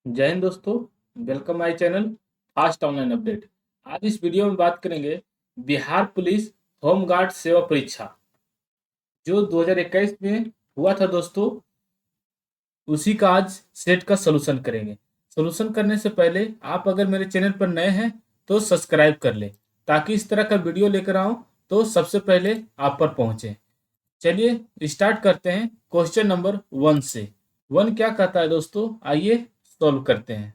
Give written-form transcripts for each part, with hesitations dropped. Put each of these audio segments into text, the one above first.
जय हिंद दोस्तों। Welcome my channel fast online update. आज इस वीडियो में बात करेंगे बिहार पुलिस होमगार्ड सेवा परीक्षा जो 2021 में हुआ था दोस्तों। उसी का आज सेट का सलूशन करेंगे। सलूशन करने से पहले आप अगर मेरे चैनल पर नए हैं तो सब्सक्राइब कर लें, ताकि इस तरह का वीडियो लेकर आऊं तो सबसे पहले आप पर पहुंचे। चलिए स्टार्ट करते हैं क्वेश्चन नंबर 1 से। 1 क्या कहता है दोस्तों, आइए सॉल्व करते हैं।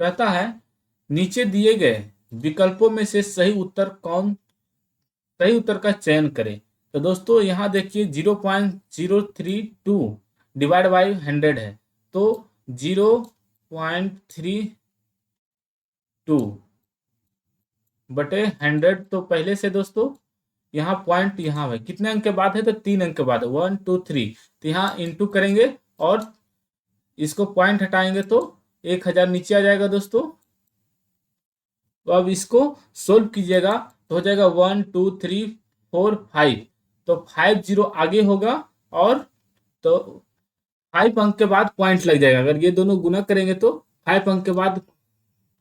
कहता है नीचे दिए गए विकल्पों में से सही उत्तर का चयन करें। तो दोस्तों यहाँ देखिए 0.032 डिवाइड बाई 100 है, तो 0.32 बटे 100। तो पहले से दोस्तों यहाँ पॉइंट यहाँ है, कितने अंक के बाद है तो 3 अंक के बाद है, 1 2 3। तो यहाँ इंटू करेंगे और इसको पॉइंट हटाएंगे तो 1000 नीचे आ जाएगा दोस्तों। तो अब इसको सोल्व कीजिएगा तो हो जाएगा 1 2 3 4 5। तो 50 आगे होगा और तो 5 अंक के बाद पॉइंट लग जाएगा। अगर ये दोनों गुना करेंगे तो 5 अंक के बाद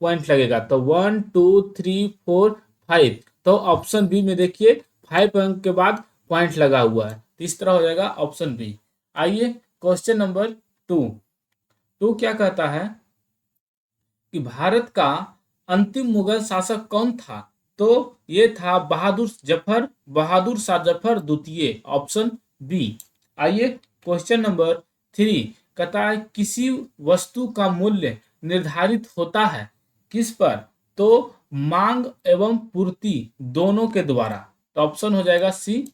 पॉइंट लगेगा। तो 1 2 3 4 5। तो ऑप्शन बी में देखिए 5 अंक के बाद पॉइंट लगा हुआ है, तो इस तरह हो जाएगा ऑप्शन बी। आइए क्वेश्चन नंबर 2। क्या कहता है कि भारत का अंतिम मुगल शासक कौन था? तो ये था बहादुर शाह जफर द्वितीय, ऑप्शन बी। आइए क्वेश्चन नंबर 3। कहता है किसी वस्तु का मूल्य निर्धारित होता है किस पर? तो मांग एवं पूर्ति दोनों के द्वारा। तो ऑप्शन हो जाएगा सी,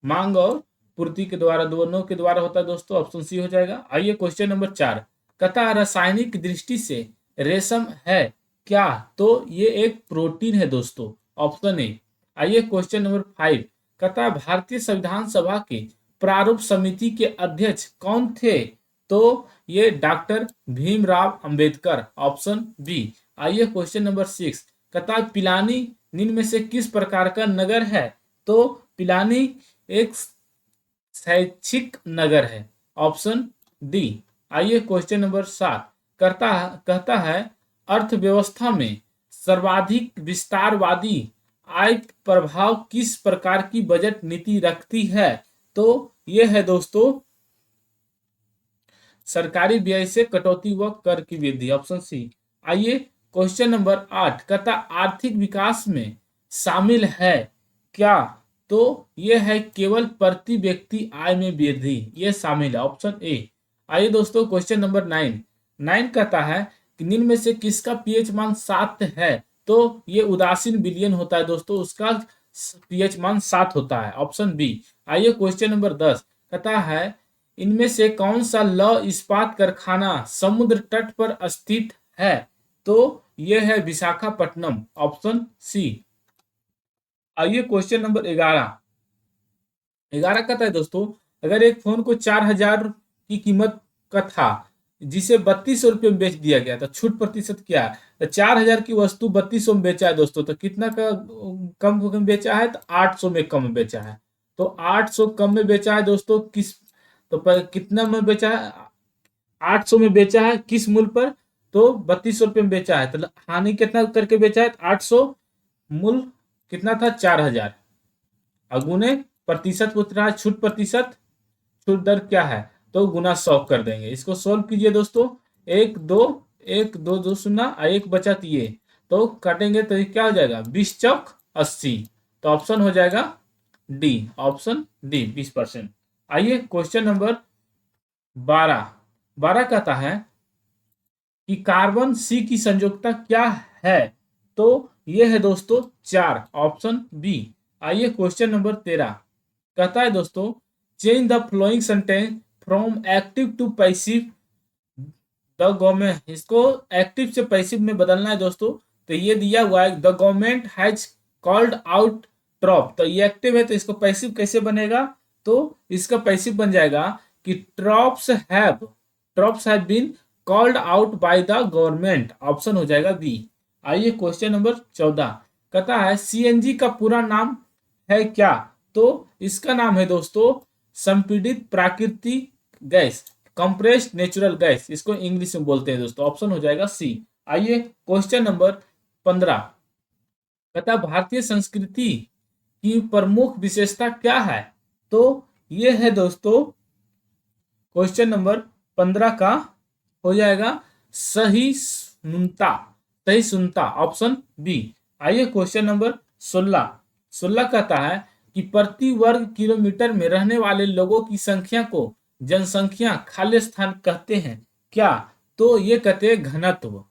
मांग और पूर्ति के द्वारा, दोनों के द्वारा होता है दोस्तों, ऑप्शन सी हो जाएगा। आइए क्वेश्चन नंबर 4। कहता है रासायनिक दृष्टि से रेशम है क्या? तो ये एक प्रोटीन है दोस्तों, ऑप्शन ए। आइए क्वेश्चन नंबर 5। कहता है भारतीय संविधान सभा के प्रारूप समिति के अध्यक्ष कौन थे? तो ये doctor Bhimrao Ambedkar, option B. आइए क्वेश्चन नंबर 6। कहता है पिलानी निम्न में से किस प्रकार का नगर है? तो पिलानी एक शैक्षिक नगर है, ऑप्शन डी। आइए क्वेश्चन नंबर 7। कहता है अर्थव्यवस्था में सर्वाधिक विस्तारवादी आय प्रभाव किस प्रकार की बजट नीति रखती है? तो यह है दोस्तों सरकारी व्यय से कटौती व कर की वृद्धि, ऑप्शन सी। आइए क्वेश्चन नंबर 8। कहता आर्थिक विकास में शामिल है क्या? तो यह है केवल प्रति व्यक्ति आय में वृद्धि, यह शामिल है, ऑप्शन ए। आइए दोस्तों क्वेश्चन नंबर 9 कहता है कि निम्न में से किसका पीएच मान 7 है? तो ये उदासीन विलयन होता है दोस्तों, उसका पीएच मान 7 होता है, ऑप्शन बी। आइए क्वेश्चन नंबर 10। कहता है इनमें से कौन सा लौह इस्पात कारखाना समुद्र तट पर स्थित है? तो यह है विशाखापट्टनम, ऑप्शन सी। आइए क्वेश्चन नंबर 11। 11 कहता है दोस्तों अगर एक फोन को 4000 की कीमत का था, जिसे 3200 में बेच दिया गया, तो छूट प्रतिशत क्या है? तो 4000 की वस्तु 3200 में बेचा है दोस्तों, तो कितना का कम में बेचा है? तो 800 में कम में बेचा है। तो 800 कम में बेचा है दोस्तों, किस तो कितना में बेचा है? 800 में बेचा है किस मूल्य पर? तो 3200 में बेचा है। तो हानि कितना करके बेचा है? 800 मूल्य कितना था? 4000 अगुने प्रतिशत पूछ रहा है, छूट प्रतिशत, छूट दर क्या है? तो गुना 100 कर देंगे। इसको सोल्व कीजिए दोस्तों, 1 2 सुना, एक बचा ये, तो काटेंगे तो ये क्या हो जाएगा? 20 चौक 80। तो ऑप्शन हो जाएगा डी, ऑप्शन डी 20%। आइए क्वेश्चन नंबर 12। 12 कहता है कि कार्बन सी की संयोजकता क्या है? तो ये है दोस्तों 4, ऑप्शन बी। आइए क्वेश्चन नंबर 13। कहता है दोस्तों change the flowing sentence from active to passive the government. इसको एक्टिव से पैसिव में बदलना है दोस्तों। तो ये दिया हुआ है the government has called out troop. तो ये एक्टिव है तो इसको पैसिव कैसे बनेगा? तो इसका पैसिव बन जाएगा कि troops have been called out by the government, option हो जाएगा बी। आइए क्वेश्चन नंबर 14। कहता है सीएनजी का पूरा नाम है क्या? तो इसका नाम है दोस्तों संपीड़ित प्राकृतिक गैस, कंप्रेस्ड नेचुरल गैस, इसको इंग्लिश में बोलते हैं दोस्तों। ऑप्शन हो जाएगा सी। आइए क्वेश्चन नंबर 15, कहता भारतीय संस्कृति की प्रमुख विशेषता क्या है? तो ये है दोस्तों क्वेश्चन नंबर 15 का हो जाएगा सहिष्णुता, सहिष्णुता, ऑप्शन बी। आइए क्वेश्चन नंबर 16, 16 कहता है कि प्रति वर्ग किलोमीटर में रहने वाले लोगों की संख्या को जनसंख्या खाली स्थान कहते हैं क्या? तो ये कहते हैं घनत्व,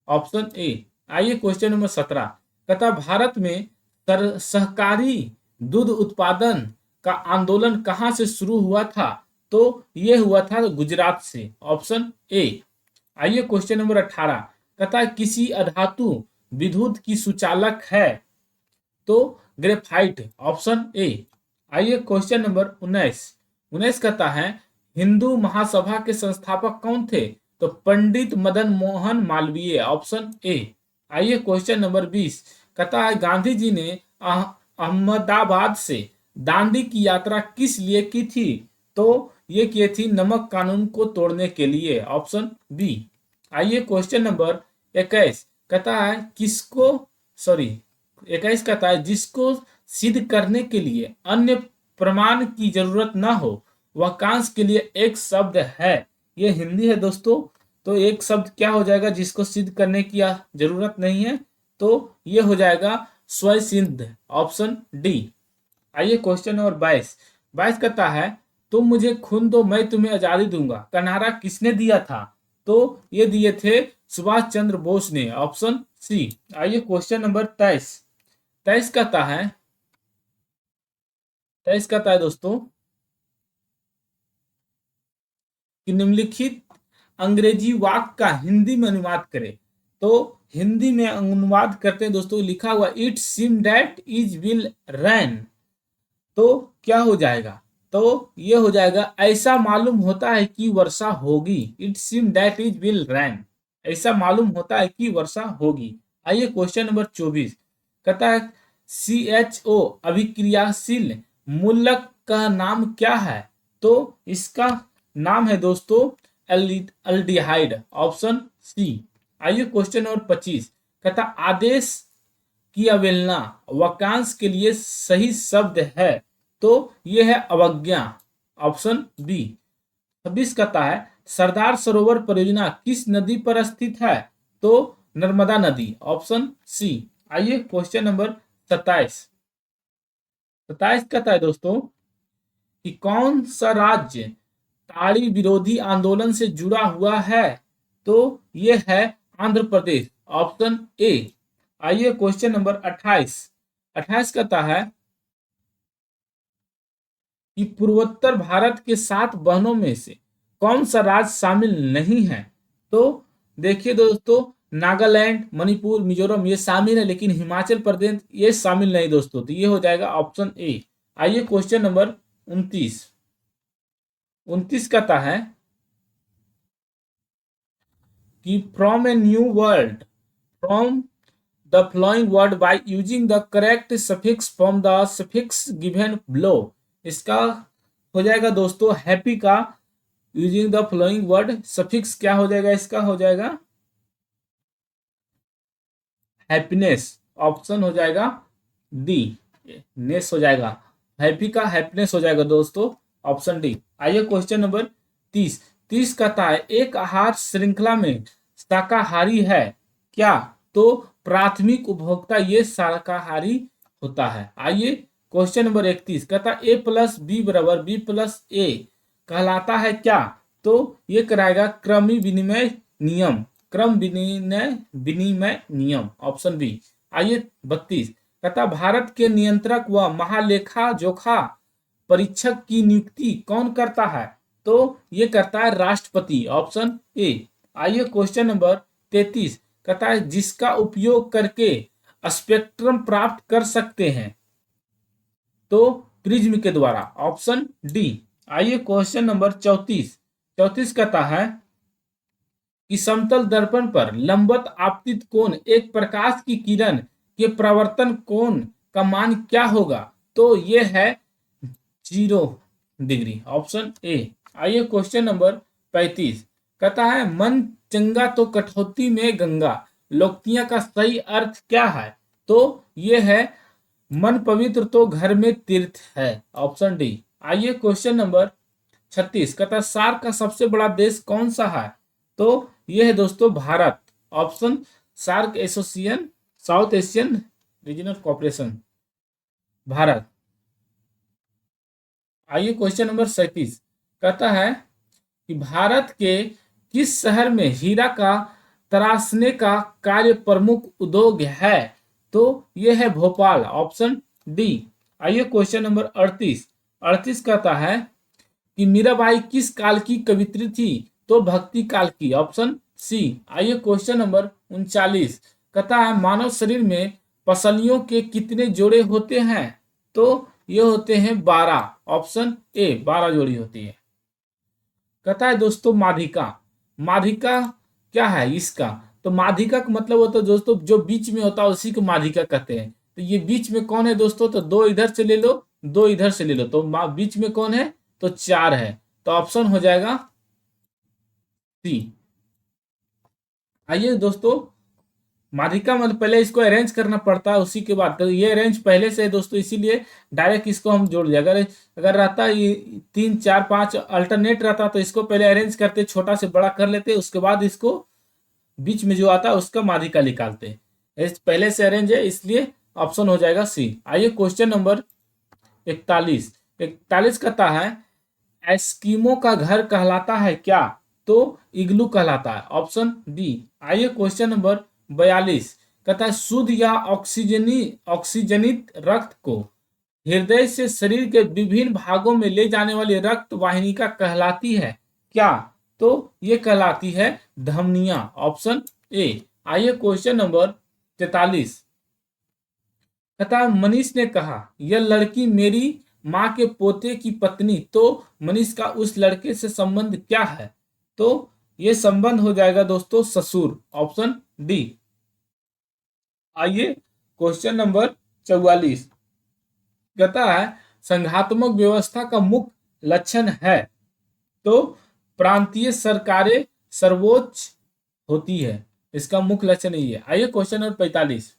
ऑप्शन ए। आइए क्वेश्चन नंबर 17, कहता भारत में सहकारी दूध उत्पादन का आंदोलन कहां से शुरू हुआ था? तो यह हुआ था गुजरात से, ऑप्शन ए। आइए क्वेश्चन नंबर 18, कहता किसी अधातु विद्युत की सुचालक है? तो ग्रेफाइट, ऑप्शन ए। आइए क्वेश्चन नंबर 19, 19 कहता है हिंदू महासभा के संस्थापक कौन थे? तो पंडित मदन मोहन मालवीय, ऑप्शन ए। आइए क्वेश्चन नंबर 20, कहता है गांधी जी ने अहमदाबाद से दांडी की यात्रा किस लिए की थी? तो ये की थी नमक कानून को तोड़ने के लिए, ऑप्शन बी। आइए क्वेश्चन नंबर 21, कहता है किसको, सॉरी 21 कहता है जिसको सिद्ध करने के लिए अन्य प्रमाण की जरूरत ना हो वाक्यांश के लिए एक शब्द है। ये हिंदी है दोस्तों, तो एक शब्द क्या हो जाएगा जिसको सिद्ध करने की जरूरत नहीं है? तो ये हो जाएगा स्वसिद्ध, ऑप्शन डी। आइए क्वेश्चन नंबर 22, 22 कहता है तुम मुझे खून दो मैं तुम्हें आजादी दूंगा का नारा किसने दिया था? तो ये दिए थे सुभाष चंद्र बोस ने, ऑप्शन सी। आइए क्वेश्चन नंबर 23, 23 कहता है, 23 कहता है दोस्तों कि निम्नलिखित अंग्रेजी वाक्य का हिंदी में अनुवाद करें। तो हिंदी में अनुवाद करते हैं दोस्तों, लिखा हुआ it seem that is will rain, तो क्या हो जाएगा? तो ये हो जाएगा ऐसा मालूम होता है कि वर्षा होगी। It seem that is will rain, ऐसा मालूम होता है कि वर्षा होगी। आइए क्वेश्चन नंबर 24, कहता है CHO अभिक्रियाशील मूलक का नाम क्या है? तो इसका नाम है दोस्तों एल्डिहाइड, ऑप्शन सी। आइए क्वेश्चन नंबर 25, कहता आदेश की अवहेलना वाक्यांश के लिए सही शब्द है? तो यह है अवज्ञा, ऑप्शन बी। 26 कहता है सरदार सरोवर परियोजना किस नदी पर स्थित है? तो नर्मदा नदी, ऑप्शन सी। आइए क्वेश्चन नंबर 27, 27 कहता है दोस्तों कि कौन सा राज्य ताड़ी विरोधी आंदोलन से जुड़ा हुआ है? तो यह है आंध्र प्रदेश, ऑप्शन ए। आइए क्वेश्चन नंबर 28, 28 कहता है कि पूर्वोत्तर भारत के 7 बहनों में से कौन सा राज्य शामिल नहीं है? तो देखिए दोस्तों नागालैंड, मणिपुर, मिजोरम ये शामिल है, लेकिन हिमाचल प्रदेश ये शामिल नहीं दोस्तों, तो ये हो जाएगा ऑप्शन ए। आइए क्वेश्चन नंबर 29, 29 कहता है कि from a new world, from the flowing word by using the correct suffix from the suffix given below, इसका हो जाएगा दोस्तों हैप्पी का using the flowing word suffix क्या हो जाएगा? इसका हो जाएगा हैप्पीनेस, ऑप्शन हो जाएगा डी, नेस हो जाएगा, हैप्पी का हैप्पीनेस हो जाएगा दोस्तों, ऑप्शन डी। आइए क्वेश्चन नंबर 30, 30 कहता है एक आहार श्रृंखला में शाकाहारी है क्या? तो प्राथमिक उपभोक्ता ये शाकाहारी होता है। आइए क्वेश्चन नंबर 31, कहता ए प्लस बी बराबर बी प्लस ए कहलाता है क्या? तो ये कराएगा क्रमी विनिमय नियम, क्रम विनिमय नियम, ऑप्शन बी। आइए 32, कहता भारत के नियंत्रक व महालेखा जोखा परीक्षक की नियुक्ति कौन करता है? तो ये करता है राष्ट्रपति, ऑप्शन ए। आइए क्वेश्चन नंबर 33, कहता है जिसका उपयोग करके स्पेक्ट्रम प्राप्त कर सकते हैं? तो प्रिज्म के द्वारा, ऑप्शन डी। आइए क्वेश्चन नंबर 34, 34 कहता है कि समतल दर्पण पर लंबवत आपतित कोण एक प्रकाश की किरण के प्रवर्तन कोण का मान क्या होगा? तो यह है 0 डिग्री, ऑप्शन ए। आइए क्वेश्चन नंबर 35 कहता है मन चंगा तो कठौती में गंगा, लोकतियां का सही अर्थ क्या है? तो ये है मन पवित्र तो घर में तीर्थ है, ऑप्शन डी। आइए क्वेश्चन नंबर 36 कहता है सार्क का सबसे बड़ा देश कौन सा है? तो यह है दोस्तों Bharat, option SAARC association south Asian regional cooperation, Bharat. आइए क्वेश्चन नंबर 37 कहता है कि भारत के किस शहर में हीरा का तराशने का कार्य प्रमुख उद्योग है? तो यह है भोपाल, ऑप्शन डी। आइए क्वेश्चन नंबर 38 38 कहता है कि मीराबाई किस काल की कवित्री थी? तो भक्ति काल की, ऑप्शन सी। आइए क्वेश्चन नंबर 39 कहता है मानव शरीर में पसलियों के कितने जोड़े होते हैं? तो ये होते हैं 12, ऑप्शन ए 12 जोड़ी होती है। कहता है दोस्तों माधिका, माधिका क्या है इसका? तो माधिका का मतलब होता है दोस्तों जो बीच में होता है उसी को माधिका कहते हैं। तो ये बीच में कौन है दोस्तों? तो दो इधर से ले लो, दो इधर से ले लो, तो बीच में कौन है? तो 4 है, तो ऑप्शन हो जाएगा सी। आइए दोस्तों माधिका मतलब पहले इसको अरेंज करना पड़ता है उसी के बाद, तो ये अरेंज पहले से है दोस्तों, इसीलिए डायरेक्ट इसको हम जोड़ दिया। अगर अगर रहता ये 3 4 5 अल्टरनेट रहता तो इसको पहले अरेंज करते, छोटा से बड़ा कर लेते, उसके बाद इसको बीच में जो आता है उसका माधिका निकालते। पहले से अरेंज है इसलिए ऑप्शन हो जाएगा सी। आइए क्वेश्चन नंबर 41 41 कहता है एस्किमो का घर कहलाता है क्या? तो इग्लू कहलाता है, ऑप्शन डी। आइए क्वेश्चन नंबर 42 कहता है शुद्ध या ऑक्सीजनित रक्त को हृदय से शरीर के विभिन्न भागों में ले जाने वाली रक्त वाहिनी का कहलाती है क्या? तो ये कहलाती है धमनियां, ऑप्शन ए। आइए क्वेश्चन नंबर 43 कहता है मनीष ने कहा यह लड़की मेरी माँ के पोते की पत्नी, तो मनीष का उस लड़के से संबंध क्या है? तो ये संबंध हो जाएगा दोस्तों ससुर, ऑप्शन डी। आइए क्वेश्चन नंबर 44 कहता है संघात्मक व्यवस्था का मुख्य लक्षण है? तो प्रांतीय सरकारें सर्वोच्च होती है, इसका मुख्य लक्षण यही है। आइए क्वेश्चन नंबर 45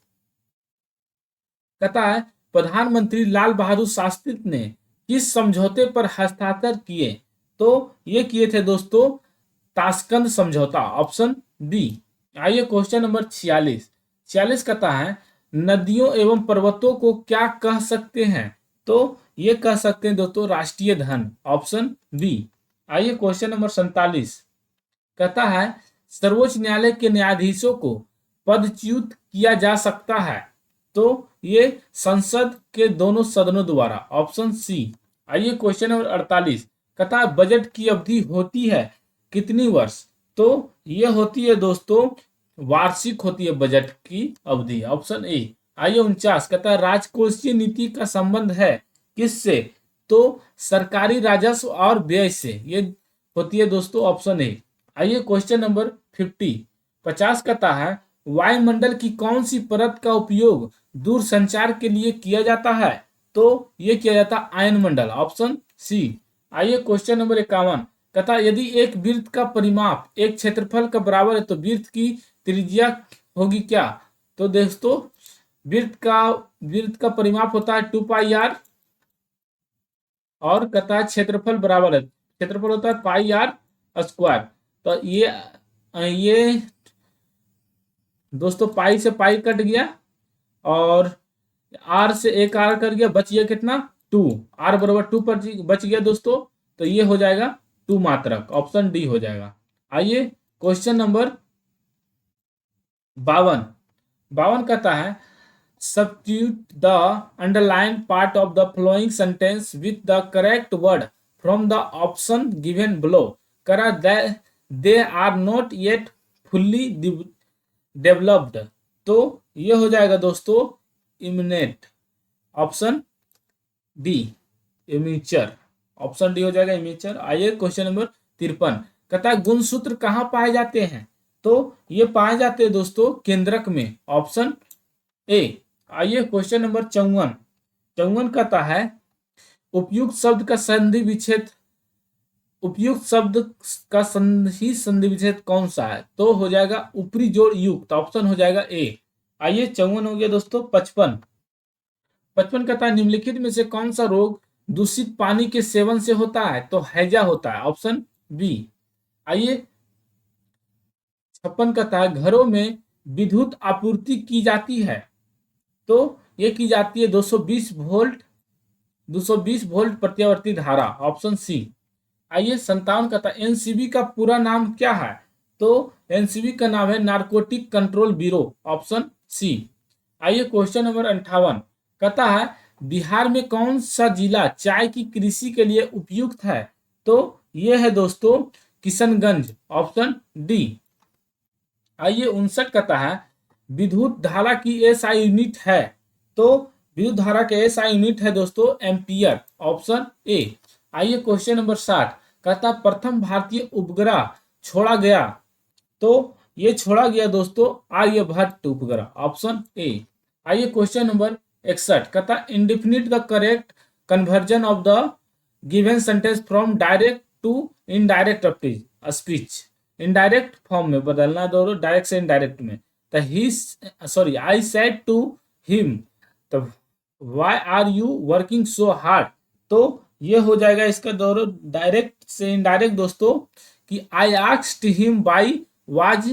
कहता है प्रधानमंत्री लाल बहादुर शास्त्री ने किस समझौते पर हस्ताक्षर किए? तो ये किए थे दोस्तों ताशकंद समझौता, ऑप्शन डी। आइए क्वेश्चन नंबर 46 46 कहता है नदियों एवं पर्वतों को क्या कह सकते हैं? तो ये कह सकते हैं दोस्तों राष्ट्रीय धन, ऑप्शन बी। आइए क्वेश्चन नंबर 47 कहता है सर्वोच्च न्यायालय के न्यायाधीशों को पदच्युत किया जा सकता है? तो ये संसद के दोनों सदनों द्वारा, ऑप्शन सी। आइए क्वेश्चन नंबर 48 कहता है बजट की अवधि होती है कितनी वर्ष? तो ये होती है दोस्तों वार्षिक होती है बजट की अवधि, ऑप्शन ए। आइए 49 कहता है राजकोषीय नीति का संबंध है किससे? तो सरकारी राजस्व और व्यय से, ये होती है दोस्तों ऑप्शन ए। आइए क्वेश्चन नंबर 50 कहता है वायुमंडल की कौन सी परत का उपयोग दूर संचार के लिए किया जाता है? तो यह किया जाता है आयन मंडल, ऑप्शन सी। आइए क्वेश्चन नंबर 51 कहता है यदि एक वृत्त का परिमाप एक क्षेत्रफल का बराबर है तो वृत्त की त्रिज्या होगी क्या? तो दोस्तों वृत्त का परिमाप होता है 2πr और कहता है क्षेत्रफल बराबर है, क्षेत्रफल होता है πr²। तो ये दोस्तों पाई से पाई कट गया और आर से एक आर कर गया, बच गया कितना 2, आर बराबर 2 पर बच गया दोस्तों, तो ये हो जाएगा 2 मात्रक, ऑप्शन डी हो जाएगा। आइए क्वेश्चन नंबर 52 कहता है substitute the underlined part of the following sentence with the correct word from the option given below. करा they are not yet fully developed, तो ये हो जाएगा दोस्तों imminent, option D. Immature, option D हो जाएगा इमेचर। आइए क्वेश्चन नंबर 53 कहता है गुणसूत्र कहाँ पाए जाते हैं? तो ये पाए जाते हैं दोस्तों केंद्रक में, ऑप्शन ए। आइए क्वेश्चन नंबर 54 कहता है उपयुक्त शब्द का संधि विच्छेद उपयुक्त शब्द का ही संधि विच्छेद कौन सा है? तो हो जाएगा ऊपरी जोड़ युक्त, ऑप्शन हो जाएगा ए। आइए 54 हो गया दोस्तों। 55 55 कहता है निम्नलिखित में से कौन सा रोग दूषित पानी के सेवन से होता है? तो हैजा होता है, ऑप्शन बी। आइए 56 कहता है घरों में विद्युत आपूर्ति की जाती है, तो ये की जाती है 220 वोल्ट प्रत्यावर्ती धारा, ऑप्शन सी। आइए 57 कहता है एनसीबी का पूरा नाम क्या है? तो एनसीबी का नाम है narcotic control bureau, option C. आइए क्वेश्चन नंबर 58 कहता है बिहार में कौन सा जिला चाय की कृषि के लिए उपयुक्त है? तो यह है दोस्तों किशनगंज, ऑप्शन डी। आइए 59 कहता है विद्युत धारा की एसआई यूनिट है? तो विद्युत धारा के एसआई यूनिट है दोस्तों एम्पियर, ऑप्शन ए। आइए क्वेश्चन नंबर 60 कहता प्रथम भारतीय उपग्रह छोड़ा गया, तो ये छोड़ा गया दोस्तों आर्यभट्ट उपग्रह, ऑप्शन ए। आइए क्वेश्चन नंबर 61 कहता indefinite the correct conversion of the given sentence from direct to indirect speech. Indirect form में बदलना दोनों, डायरेक्ट से इनडायरेक्ट में। तो he sorry I said to him, तो why are you working so hard? तो ये हो जाएगा इसका दोनों डायरेक्ट से इनडायरेक्ट दोस्तों कि I asked him why was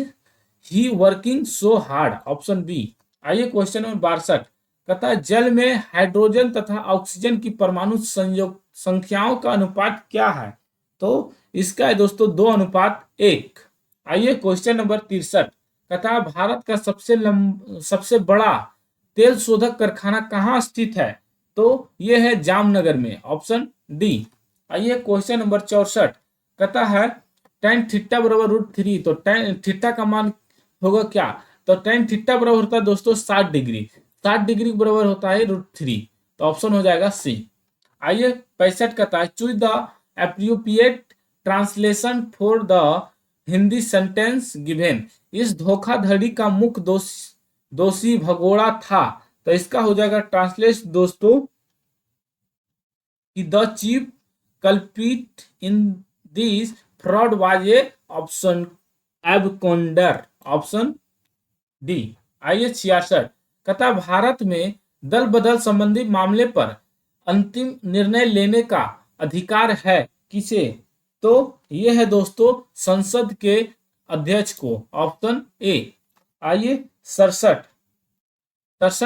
he working so hard, option B. आइए क्वेश्चन नंबर 62 कहता है जल में हाइड्रोजन तथा ऑक्सीजन की परमाणु संयोग संख्याओं का अनुपात क्या है? तो इसका है दोस्तों 2:1। आइए क्वेश्चन नंबर 63 कहता है भारत का सबसे बड़ा तेल शोधक कारखाना कहाँ स्थित है? तो यह है जामनगर में, ऑप्शन डी। आइए क्वेश्चन नंबर 64 कहता है tan थीटा बराबर √3, तो tan थीटा का मान होगा क्या? तो tan थीटा बराबर होता है दोस्तों 60 डिग्री, 60 डिग्री बराबर होता है √3, तो ऑप्शन हो जाएगा सी। आइए 65 कहता है choose the appropriate translation for the Hindi sentence given. इस धोखाधड़ी का मुख्य दोषी भगोड़ा था, तो इसका हो जाएगा ट्रांसलेट दोस्तों कि the chief culprit in this fraud was a option absconder, option D. आइए 66 कहता भारत में दल बदल संबंधी मामले पर अंतिम निर्णय लेने का अधिकार है किसे? तो यह है दोस्तों संसद के अध्यक्ष को, ऑप्शन ए। आइए 67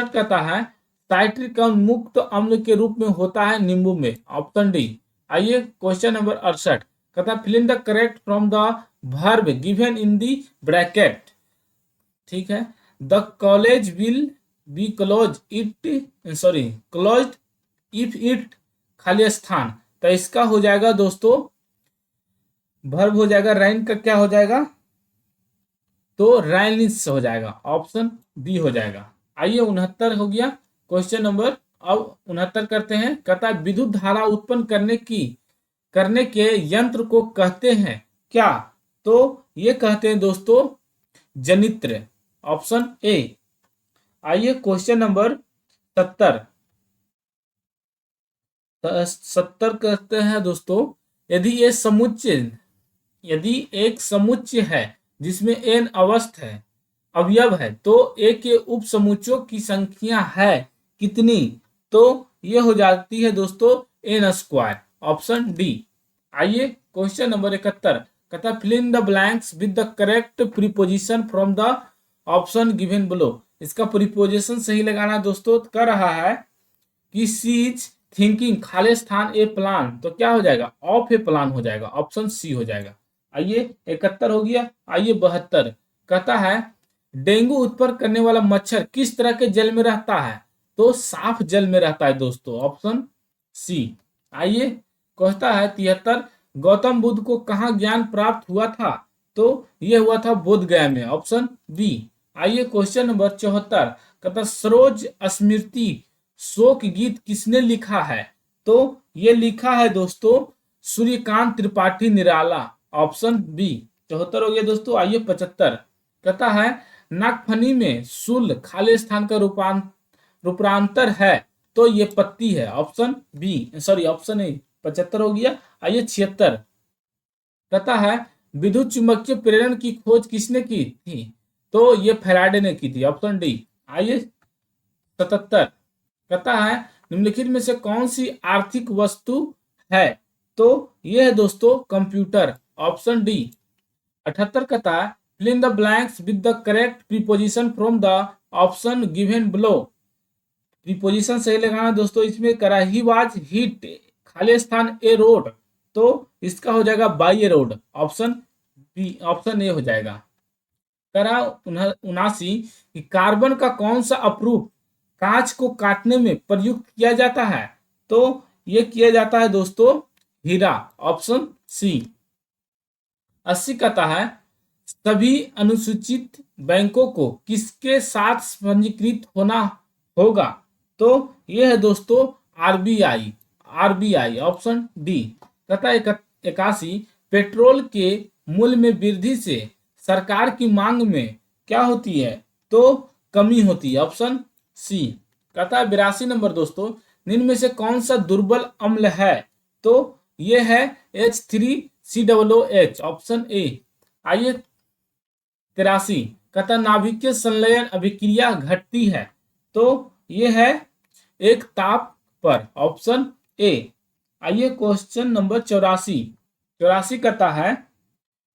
कहता है साइट्रिक अम्ल मुक्त अम्ल के रूप में होता है नींबू में, ऑप्शन डी। आइए क्वेश्चन नंबर 68 कहता fill in the correct from the verb given in the bracket. ठीक है, the college will be close if it खाली स्थान, तो इसका हो जाएगा दोस्तों वर्ब हो जाएगा राइन का क्या हो जाएगा? तो राइनिस हो जाएगा, ऑप्शन बी हो जाएगा। आइए 69 हो गया क्वेश्चन नंबर, अब 69 करते हैं। कहता है विद्युत धारा उत्पन्न करने के यंत्र को कहते हैं क्या? तो ये कहते हैं दोस्तों जनित्र, ऑप्शन ए। आइए क्वेश्चन नंबर 70 कहते हैं दोस्तों यदि एक समुच्चय है जिसमें n अवयव है तो a के उप समुच्चयों की संख्या है कितनी? तो ये हो जाती है दोस्तों n², ऑप्शन डी। आइए क्वेश्चन नंबर 71 कहता fill in the blanks with the correct preposition from the option given below. इसका प्रीपोजिशन सही लगाना दोस्तों कर रहा है कि सी इज थिंकिंग खाली स्थान ए प्लान, तो क्या हो जाएगा ऑफ ए प्लान हो जाएगा, ऑप्शन सी हो जाएगा। आइए 71 हो गया। आइए 72 कहता है डेंगू उत्पन्न करने वाला मच्छर किस तरह के जल में रहता है? तो साफ जल में रहता है दोस्तों, ऑप्शन सी। आइए कहता है 73 गौतम बुद्ध को कहाँ ज्ञान प्राप्त हुआ था? तो यह हुआ था बोध गया में, ऑप्शन बी। आइए क्वेश्चन नंबर 74 कहता सरोज स्मृति शोक गीत किसने लिखा है? तो ये लिखा है दोस्तों सूर्यकांत त्रिपाठी निराला, ऑप्शन बी। 74 हो गया दोस्तों। आइए 75 कहता है नागफनी में शूल खाली स्थान का रूपांतर है, तो ये पत्ती है, option B, sorry option A. 75 हो गया। आइए 76 कहता है विद्युत चुम्बकीय प्रेरण की खोज किसने की थी? तो ये फैराडे ने की थी, ऑप्शन डी। आइए 77, कहता है निम्नलिखित में से कौन सी आर्थिक वस्तु है? तो ये है दोस्तों कंप्यूटर, ऑप्शन डी। 78 कहता है fill in the blanks with the correct preposition from the option given below। Preposition सही लगाना दोस्तों, इसमें करा ही वाज हिट, खाली स्थान ए रोड, तो इसका हो जाएगा by a road, option B, option A हो जाएगा। करा 79 कि कार्बन का कौन सा अप्रूप कांच को काटने में प्रयुक्त किया जाता है? तो ये किया जाता है दोस्तों हीरा, ऑप्शन सी। 80 कहता है सभी अनुसूचित बैंकों को किसके साथ पंजीकृत होना होगा? तो ये है दोस्तों आरबीआई, आरबीआई, ऑप्शन डी। कहता है 81 पेट्रोल के मूल्य में वृद्धि से सरकार की मांग में क्या होती है? तो कमी होती है, ऑप्शन सी। कहता है 82 नंबर दोस्तों निम्न में से कौन सा दुर्बल अम्ल है? तो ये है H3COOH, ऑप्शन ए। आइए 83 कहता नाभिकीय संलयन अभिक्रिया घटती है, तो ये है एक ताप पर, ऑप्शन ए। आइए क्वेश्चन नंबर 84, 84 कहता है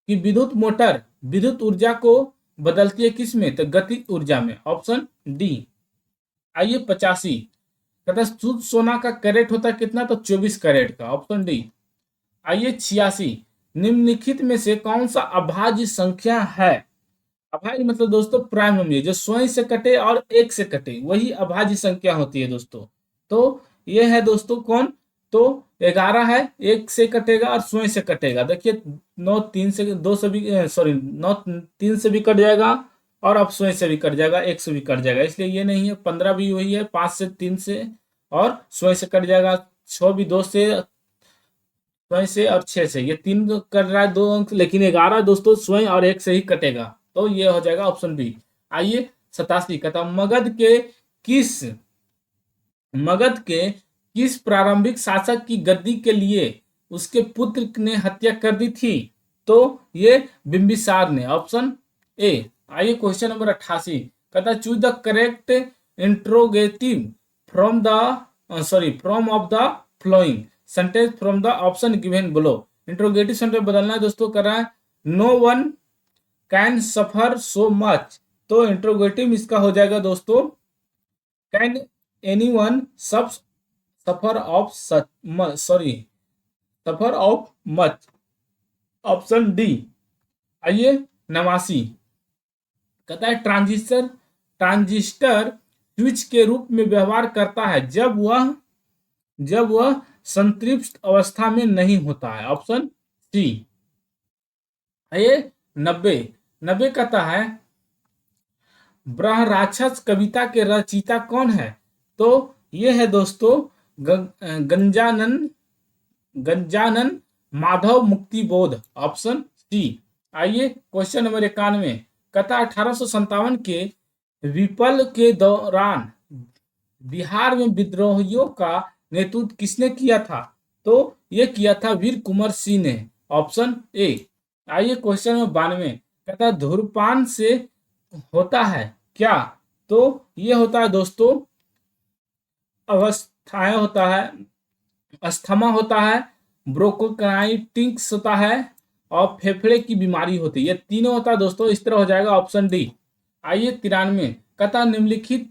कि विद्युत मोटर विद्युत ऊर्जा को बदलती है किस में? तो गतिज ऊर्जा में, ऑप्शन डी। आइए 85 कहता शुद्ध सोना का कैरेट होता है कितना? तो 24 कैरेट का, ऑप्शन डी। आइए 86 निम्नलिखित में से कौन सा अभाज्य संख्या है? अभाज्य मतलब दोस्तों प्राइम नंबर, जो स्वयं से कटे और एक से कटे वही अभाज्य संख्या होती है दोस्तों। तो ये है दोस्तों कौन? तो 11 है, एक से कटेगा और स्वयं से कटेगा। देखिए 9 3 से 2 से भी सॉरी 9 3 से भी कट जाएगा और अब स्वयं से भी कट जाएगा, एक से भी कट जाएगा, इसलिए ये नहीं है। 15 भी वही है, 5 से 3 से और स्वयं से कट जाएगा। 6 भी 2 से स्वयं से और 6 से, ये 3 कट रहा है 2 अंक, लेकिन 11 दोस्तों स्वयं और एक से ही कटेगा, तो ये हो जाएगा ऑप्शन बी। आइए 87 कहता मगध के किस प्रारंभिक शासक की गद्दी के लिए उसके पुत्र ने हत्या कर दी थी? तो ये बिंबिसार ने, ऑप्शन ए। आइए क्वेश्चन नंबर 88 कहता choose the correct interrogative from of the flowing sentence from the option given below. Interrogative sentence बदलना है दोस्तों, कर रहा है no one can suffer so much, तो इंट्रोगेटिव इसका हो जाएगा दोस्तों can anyone suffer of much, option D. आइए 89 कहता है ट्रांजिस्टर स्विच के रूप में व्यवहार करता है जब वह संतृप्त अवस्था में नहीं होता है, ऑप्शन सी। ये 90 कहता है ब्रहराक्षस कविता के रचयिता कौन है? तो ये है दोस्तों गंजानन माधव मुक्तिबोध, ऑप्शन सी। आइए क्वेश्चन नंबर 91 कहता 1857 के विप्लव के दौरान बिहार में विद्रोहियों का नेतृत्व किसने किया था? तो ये किया था वीर कुंवर सिंह ने, ऑप्शन ए। आइए क्वेश्चन नंबर 92 कहता धूम्रपान से होता है क्या? तो ये होता है दोस्तों अवस्थाएं होता है, अस्थमा होता है, ब्रोंकाइटिस होता है और फेफड़े की बीमारी होती है, ये तीनों होता है दोस्तों, इस तरह हो जाएगा ऑप्शन डी। आइए 93 कहता निम्नलिखित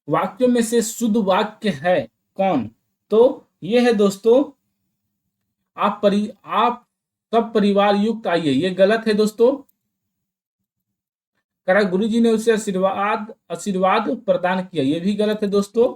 वाक्यों में से शुद्ध वाक्य है कौन? तो ये है दोस्तों आप सब परिवार युक्त आइए, ये गलत है दोस्तों। करा गुरु जी ने उसे आशीर्वाद प्रदान किया, ये भी गलत है दोस्तों।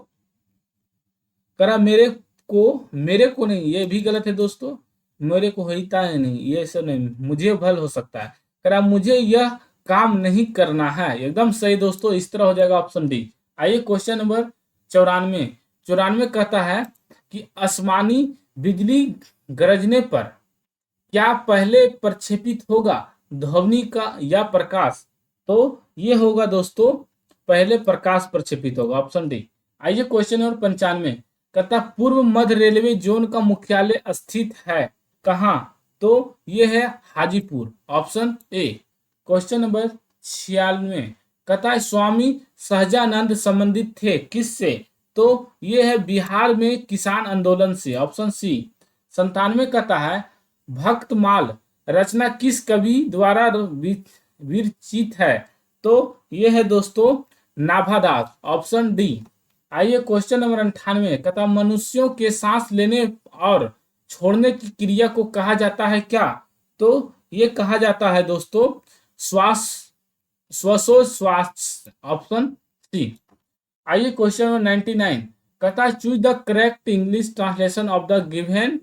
करा मेरे को नहीं, ये भी गलत है दोस्तों। मेरे को होता है नहीं, ये सब नहीं, मुझे भल हो सकता है। करा मुझे यह काम नहीं करना है, एकदम सही दोस्तों, इस तरह हो जाएगा ऑप्शन डी। आइए क्वेश्चन नंबर 94 कहता है कि आसमानी बिजली गरजने पर क्या पहले प्रक्षेपित होगा, ध्वनि का या प्रकाश? तो ये होगा दोस्तों पहले प्रकाश प्रक्षेपित होगा, ऑप्शन डी। आइए क्वेश्चन नंबर 95 कहता पूर्व मध्य रेलवे जोन का मुख्यालय स्थित है कहाँ? तो ये है Hajipur, option A. Question number 96, कथा स्वामी सहजानंद संबंधित थे किससे? तो ये है बिहार में किसान आंदोलन से, ऑप्शन सी। 97 कथा है भक्तमाल रचना किस कवि द्वारा विरचित है? तो ये है दोस्तों नाभादास, ऑप्शन डी। आइए क्वेश्चन नंबर 98, कथा मनुष्यों के सांस लेने और छोड़ने की क्रिया को कहा जाता है क्या? तो ये कहा जाता है दोस्तों श्वास श्वासोश्वास, ऑप्शन सी। आइए क्वेश्चन नंबर 99, कथा choose the correct English translation of the given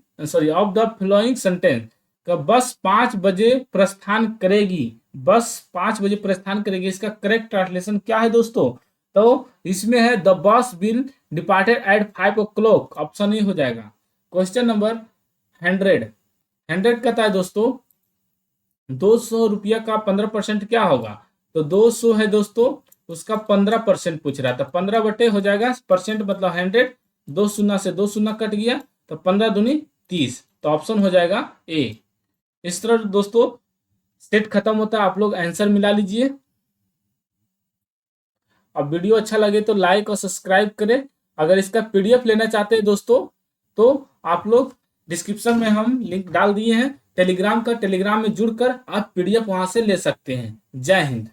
of the flowing sentence. बस 5 बजे प्रस्थान करेगी, बस 5 बजे प्रस्थान करेगी, इसका करेक्ट ट्रांसलेशन क्या है दोस्तों? तो इसमें है the bus will departed at 5 o'clock, option A हो जाएगा। क्वेश्चन नंबर 100 कहता है दोस्तों 200 रुपया का 15% क्या होगा? तो 200 है दोस्तों, उसका 15% पूछ रहा था, 15 बटे हो जाएगा परसेंट मतलब 100, 2 शून्य से 2 शून्य कट गया तो 15 दूनी 30, तो ऑप्शन हो जाएगा ए। इस तरह दोस्तों सेट खत्म होता है, आप लोग आंसर मिला लीजिए। अब वीडियो अच्छा लगे तो लाइक और सब्सक्राइब करें। अगर इसका पीडीएफ लेना चाहते हैं दोस्तों तो आप लोग डिस्क्रिप्शन में हम लिंक डाल दिए हैं टेलीग्राम का, टेलीग्राम में जुड़कर आप पीडीएफ वहां से ले सकते हैं। जय हिंद।